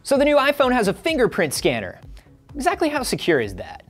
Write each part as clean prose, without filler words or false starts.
So the new iPhone has a fingerprint scanner. Exactly how secure is that?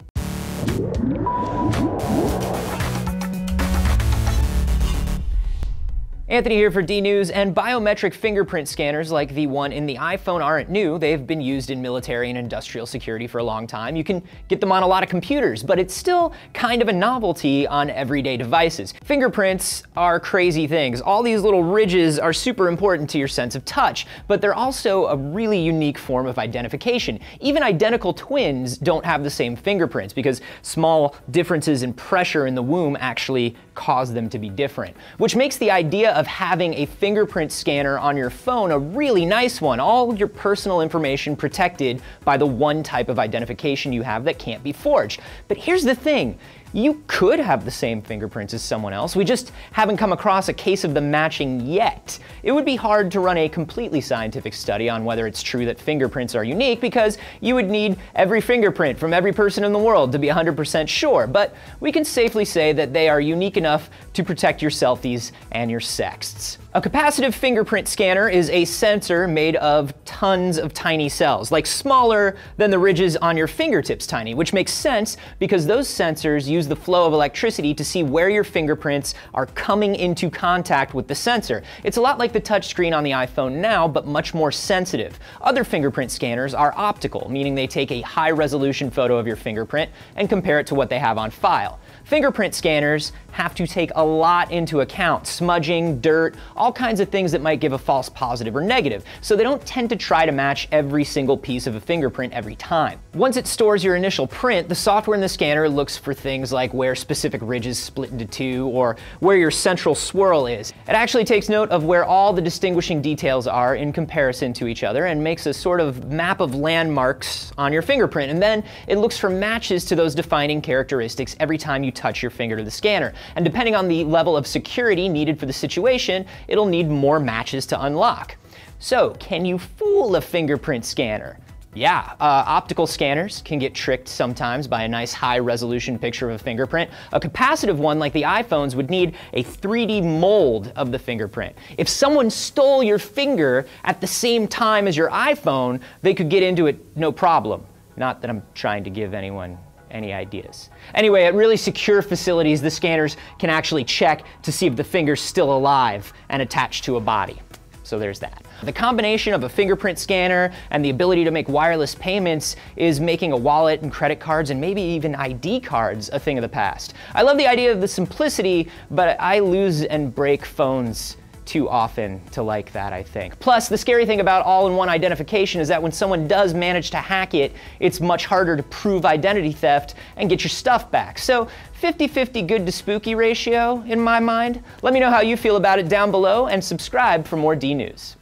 Anthony here for DNews, and biometric fingerprint scanners like the one in the iPhone aren't new. They've been used in military and industrial security for a long time. You can get them on a lot of computers, but it's still kind of a novelty on everyday devices. Fingerprints are crazy things. All these little ridges are super important to your sense of touch, but they're also a really unique form of identification. Even identical twins don't have the same fingerprints because small differences in pressure in the womb actually cause them to be different, which makes the idea of having a fingerprint scanner on your phone a really nice one. All your personal information protected by the one type of identification you have that can't be forged. But here's the thing. You could have the same fingerprints as someone else. We just haven't come across a case of them matching yet. It would be hard to run a completely scientific study on whether it's true that fingerprints are unique because you would need every fingerprint from every person in the world to be 100% sure. But we can safely say that they are unique enough to protect your selfies and your sexts. A capacitive fingerprint scanner is a sensor made of tons of tiny cells, like smaller than the ridges on your fingertips tiny, which makes sense because those sensors use the flow of electricity to see where your fingerprints are coming into contact with the sensor. It's a lot like the touchscreen on the iPhone now, but much more sensitive. Other fingerprint scanners are optical, meaning they take a high-resolution photo of your fingerprint and compare it to what they have on file. Fingerprint scanners have to take a lot into account, smudging, dirt, all kinds of things that might give a false positive or negative, so they don't tend to try to match every single piece of a fingerprint every time. Once it stores your initial print, the software in the scanner looks for things like where specific ridges split into two or where your central swirl is. It actually takes note of where all the distinguishing details are in comparison to each other and makes a sort of map of landmarks on your fingerprint, and then it looks for matches to those defining characteristics every time you touch your finger to the scanner. And depending on the level of security needed for the situation, it'll need more matches to unlock. So, can you fool a fingerprint scanner? Yeah, optical scanners can get tricked sometimes by a nice high-resolution picture of a fingerprint. A capacitive one like the iPhones would need a 3D mold of the fingerprint. If someone stole your finger at the same time as your iPhone, they could get into it no problem. Not that I'm trying to give anyone any ideas. Anyway, at really secure facilities, the scanners can actually check to see if the finger's still alive and attached to a body. So there's that. The combination of a fingerprint scanner and the ability to make wireless payments is making a wallet and credit cards and maybe even ID cards a thing of the past. I love the idea of the simplicity, but I lose and break phones too often to like that, I think. Plus, the scary thing about all-in-one identification is that when someone does manage to hack it, it's much harder to prove identity theft and get your stuff back. So 50-50 good to spooky ratio in my mind. Let me know how you feel about it down below and subscribe for more DNews.